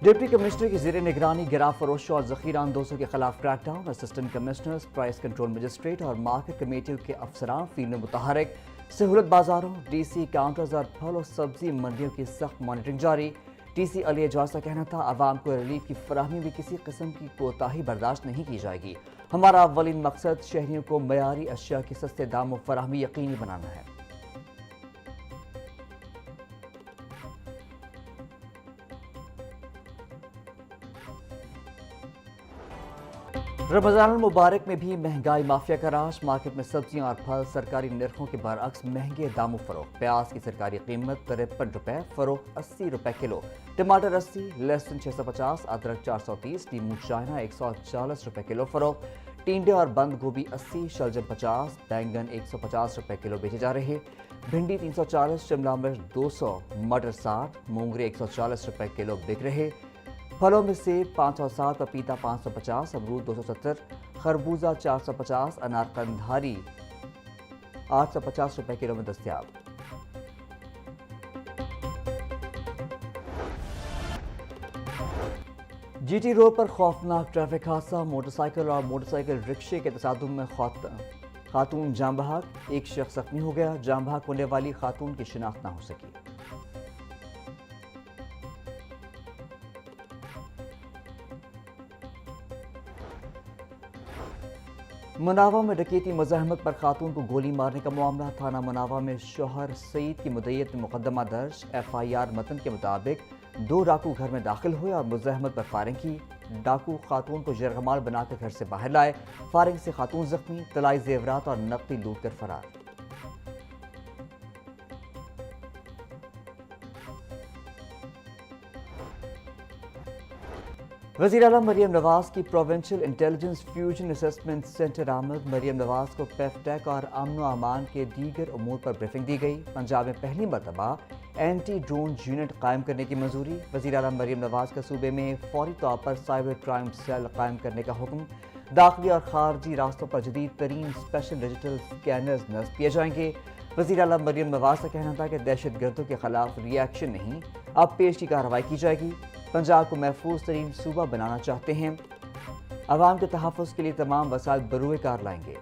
Deputy commissioner की ज़ेर निगरानी गिरा फरोशों और ज़ख़ीरा अंदोज़ों के खिलाफ crackdown. Assistant commissioners, price control magistrate और मार्केट कमेटियों के अफसरान फील्ड में मुतहरक। सहूलत बाजारों, डीसी काउंटर्स और फल और सब्जी मंडियों की सख्त मॉनिटरिंग जारी। डीसी अली एजाज का कहना था, आवाम को रिलीफ की फराहमी में किसी किस्म की कोताही बर्दाश्त नहीं की जाएगी। हमारा अव्वलीन मकसद शहरियों को मयारी अशिया की सस्ते दामों फराहमी यकीनी बनाना है। रमज़ान मुबारक में भी महंगाई माफिया का राज। मार्केट में सब्जियां और फल सरकारी निर्खों के बरअक्स महंगे दामों फरोख्त। प्याज की सरकारी कीमत 53 रुपए, फरोख्त 80 रुपए किलो। टमाटर 80, लहसुन 650, अदरक 430, नींबू चाइना 140 रुपए किलो फरोख्त। टिंडे और बंद गोभी 80, शलजम 50, बैंगन 150 रुपए किलो बेचे जा रहे। भिंडी 340, शिमला मिर्च 200, मटर 60, मूंगरे 140 रुपए किलो बिक रहे। फलों में सेब 560, पपीता 550, अमरूद 270, खरबूजा 450, अनार कंधारी 850 रुपए किलो में दस्तयाब। जीटी रोड पर खौफनाक ट्रैफिक हादसा। मोटरसाइकिल और मोटरसाइकिल रिक्शे के तसादुम में खातून जान बहक। एक शख्स जख्मी हो गया। जान बहक होने वाली खातून की शिनाख्त न हो सकी। मुनावा में डकैती मज़ाहमत पर खातून को गोली मारने का मामला। थाना मुनावा में शौहर सईद की मुद्दईयत में मुकदमा दर्ज। FIR मतन के मुताबिक 2 डाकू घर में दाखिल हुए और मुज़ाहमत पर फायरिंग की। डाकू खातून को जरगमाल बनाकर घर से बाहर लाए। फायरिंग से खातून जख्मी। तलाई जेवरात और नकदी लूट कर फरार। वज़ीर आला मरियम नवाज की provincial intelligence fusion assessment centre आमद। मरियम नवाज को पेफटेक और अमन व अमान के दीगर उमूर पर ब्रीफिंग दी गई। पंजाब में पहली मरतबा एंटी ड्रोन यूनिट कायम करने की मंजूरी। वज़ीर आला मरियम नवाज का सूबे में फौरी तौर पर साइबर क्राइम सेल कायम करने का हुक्म। दाखिली और खारजी रास्तों पर जदीद तरीन स्पेशल डिजिटल स्कैनर्स नस्ब किए जाएंगे। वज़ीर आला मरियम नवाज का कहना था कि दहशत गर्दों के खिलाफ रिएक्शन नहीं, अब पेश की कार्रवाई की जाएगी। पंजाब को महफूज तरीन सूबा बनाना चाहते हैं। अवाम के तहफ़्फ़ुज़ के लिए तमाम वसाइल बरूए कार लाएंगे।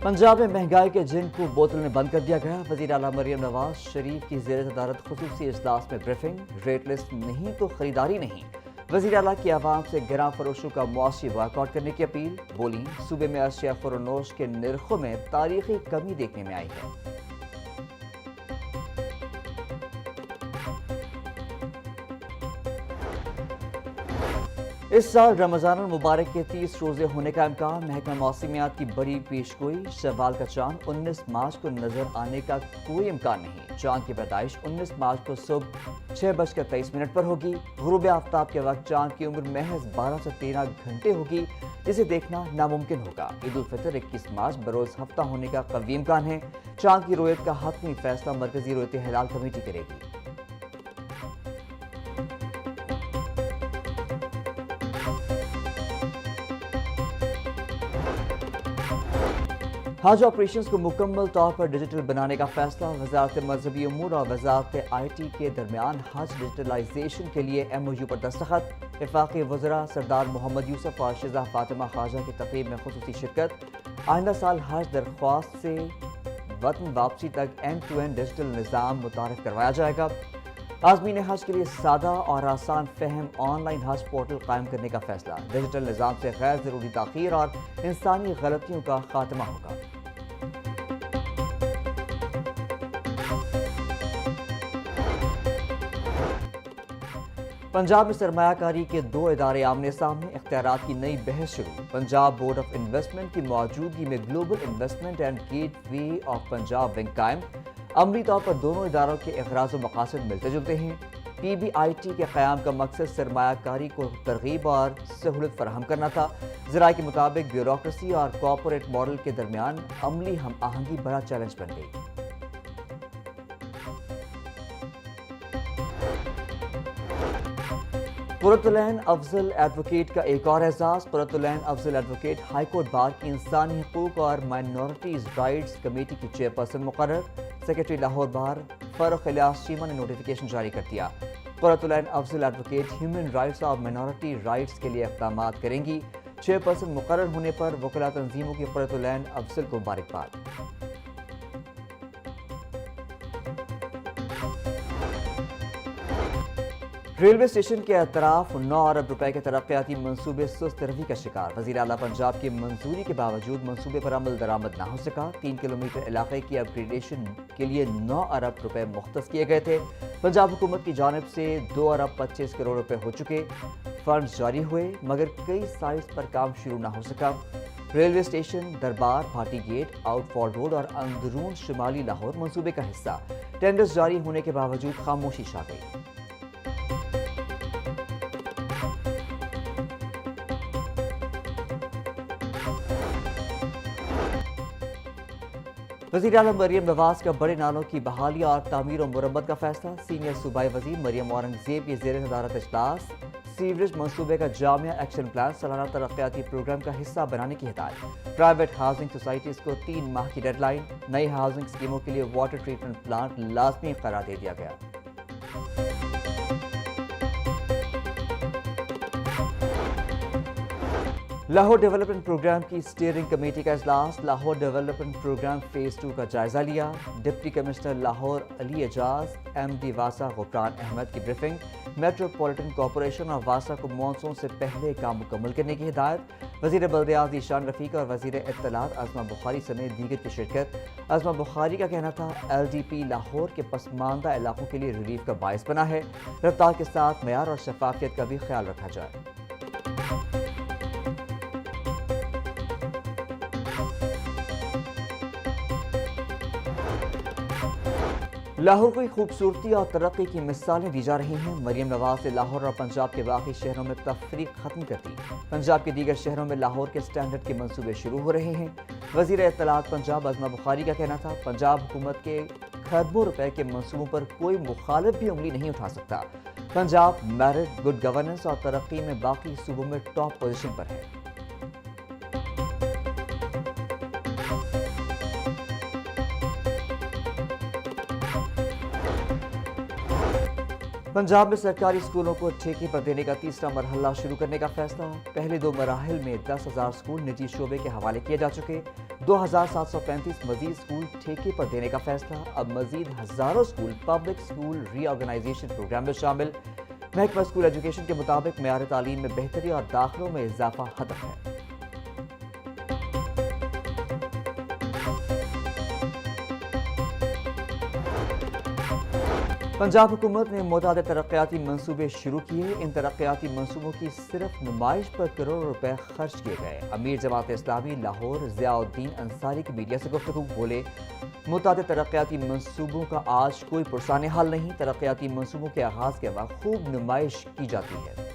पंजाब में महंगाई के जिन को बोतल में बंद कर दिया गया। वज़ीर आला मरियम नवाज शरीफ की ज़ेर सदारत खुसूसी इजलास में ब्रीफिंग। रेट लिस्ट नहीं तो खरीदारी नहीं। वज़ीर आला की आवाम से गिरां फरोशों का मुआशी बॉयकॉट करने की अपील। बोली, सूबे में अशिया फ़रोनोश के निर्खों में तारीखी कमी देखने में आई है। इस साल रमज़ान मुबारक के 30 रोज़े होने का इम्कान। महकमा मौसमियात की बड़ी पेशगोई। शव्वाल का चांद 19 मार्च को नजर आने का कोई इम्कान नहीं। चांद की पैदाइश 19 मार्च को सुबह 6:23 पर होगी। गुरूब आफ्ताब के वक्त चांद की उम्र महज 12 से 13 घंटे होगी, जिसे देखना नामुमकिन होगा। ईद उल फितर 21 मार्च बरोज हफ्ता होने का कवी इम्कान है। चांद की रोयत का हतमी फैसला मरकजी रोयत हिलाल कमेटी करेगी। हज ऑपरेशंस को मुकम्मल तौर पर डिजिटल बनाने का फैसला। वज़ारत मजहबी उमूर और वज़ारत IT के दरमियान हज डिजिटलाइजेशन के लिए MOU पर दस्तखत। वफाकी वज़रा सरदार मोहम्मद यूसुफ और शिज़ा फातिमा ख्वाजा की तक़रीब में खुसूसी शिरकत। आइंदा साल हज दरख्वास्त से वतन वापसी तक end-to-end डिजिटल निज़ाम मुतारिफ करवाया जाएगा। आज़मीन हज के लिए सादा और आसान फहम ऑनलाइन हज पोर्टल कायम करने का फैसला। डिजिटल निज़ाम से गैर ज़रूरी ताख़ीर और इंसानी गलतियों का खात्मा होगा। पंजाब में सरमायाकारी के 2 इदारे आमने सामने। इख्तियारात की नई बहस शुरू। पंजाब बोर्ड ऑफ इन्वेस्टमेंट की मौजूदगी में global investment and gateway of Punjab wing कायम। अमली तौर पर दोनों इदारों के इखराज व मकासद मिलते जुलते हैं। PBIT के क़याम का मकसद सरमायाकारी को तरगीब और सहूलत फराहम करना था। ज़राए के मुताबिक ब्यूरोक्रेसी और कॉरपोरेट मॉडल के दरमियान अमली हम आहंगी बड़ा चैलेंज बन गई। قرۃ العین افضل ایڈوکیٹ کا ایک اور اعزاز. قرۃ العین افضل ایڈوکیٹ ہائی کورٹ بار کی انسانی حقوق اور مائنورٹیز رائٹس کمیٹی کی چیئرپرسن مقرر. سیکرٹری لاہور بار فاروق الیاس چیمہ نے نوٹیفیکیشن جاری کر دیا. قرۃ العین افضل ایڈوکیٹ ہیومن رائٹس اور مائنورٹی رائٹس کے لیے اقدامات کریں گی. چیئرپرسن مقرر ہونے پر وکلاء تنظیموں کی قرۃ العین افضل کو مبارکباد. ریلوے اسٹیشن کے اطراف 9 ارب روپے کے ترقیاتی منصوبے سست روی کا شکار. وزیر اعلیٰ پنجاب کی منظوری کے باوجود منصوبے پر عمل درآمد نہ ہو سکا. 3 کلومیٹر علاقے کی اپ گریڈیشن کے لیے 9 ارب روپے مختص کیے گئے تھے. پنجاب حکومت کی جانب سے 2 ارب 25 کروڑ روپے ہو چکے. فنڈز جاری ہوئے مگر کئی سائٹس پر کام شروع نہ ہو سکا. ریلوے اسٹیشن، دربار، بھاٹی گیٹ، آؤٹ فال روڈ اور اندرون شمالی لاہور منصوبے کا حصہ. ٹینڈرز جاری ہونے کے باوجود خاموشی چھا گئی. وزیر اعظم مریم نواز کا بڑے نالوں کی بحالی اور تعمیر و مرمت کا فیصلہ. سینئر صوبائی وزیر مریم اورنگزیب کی زیر صدارت اجلاس. سیوریج منصوبے کا جامع ایکشن پلان سالانہ ترقیاتی پروگرام کا حصہ بنانے کی ہدایت. پرائیویٹ ہاؤسنگ سوسائٹیز کو 3 ماہ کی ڈیڈ لائن. نئی ہاؤسنگ اسکیموں کے لیے واٹر ٹریٹمنٹ پلانٹ لازمی قرار دے دیا گیا. لاہور ڈیولپمنٹ پروگرام کی اسٹیئرنگ کمیٹی کا اجلاس. لاہور ڈیولپمنٹ پروگرام فیز 2 کا جائزہ لیا. ڈپٹی کمشنر لاہور علی اعجاز، ایم ڈی واسا غفران احمد کی بریفنگ. میٹروپولیٹن کارپوریشن اور واسا کو مانسون سے پہلے کام مکمل کرنے کی ہدایت. وزیر بلدیات ذیشان رفیق اور وزیر اطلاعات عظمہ بخاری سمیت دیگر کی شرکت. عظمہ بخاری کا کہنا تھا ایل ڈی پی لاہور کے پسماندہ علاقوں کے لیے ریلیف کا باعث بنا ہے. رفتار کے ساتھ معیار اور شفافیت کا بھی خیال رکھا جائے. لاہور کو خوبصورتی اور ترقی کی مثالیں دی جا رہی ہیں. مریم نواز نے لاہور اور پنجاب کے باقی شہروں میں تفریق ختم کر دی. پنجاب کے دیگر شہروں میں لاہور کے سٹینڈرڈ کے منصوبے شروع ہو رہے ہیں. وزیر اطلاعات پنجاب عظمہ بخاری کا کہنا تھا پنجاب حکومت کے کھربوں روپے کے منصوبوں پر کوئی مخالف بھی انگلی نہیں اٹھا سکتا. پنجاب میرٹ، گڈ گورننس اور ترقی میں باقی صوبوں میں ٹاپ پوزیشن پر ہے. پنجاب میں سرکاری اسکولوں کو ٹھیکے پر دینے کا تیسرا مرحلہ شروع کرنے کا فیصلہ. پہلے 2 مراحل میں 10,000 اسکول نجی شعبے کے حوالے کیے جا چکے. 2,735 مزید اسکول ٹھیکے پر دینے کا فیصلہ. اب مزید ہزاروں اسکول پبلک اسکول ری آرگنائزیشن پروگرام میں شامل. محکمہ اسکول ایجوکیشن کے مطابق معیار تعلیم میں بہتری اور داخلوں میں اضافہ ہدف ہے. پنجاب حکومت نے متعدد ترقیاتی منصوبے شروع کیے. ان ترقیاتی منصوبوں کی صرف نمائش پر کروڑوں روپے خرچ کیے گئے. امیر جماعت اسلامی لاہور ضیاء الدین انصاری کی میڈیا سے گفتگو بولے متعدد ترقیاتی منصوبوں کا آج کوئی پرسان حل نہیں. ترقیاتی منصوبوں کے آغاز کے وقت خوب نمائش کی جاتی ہے.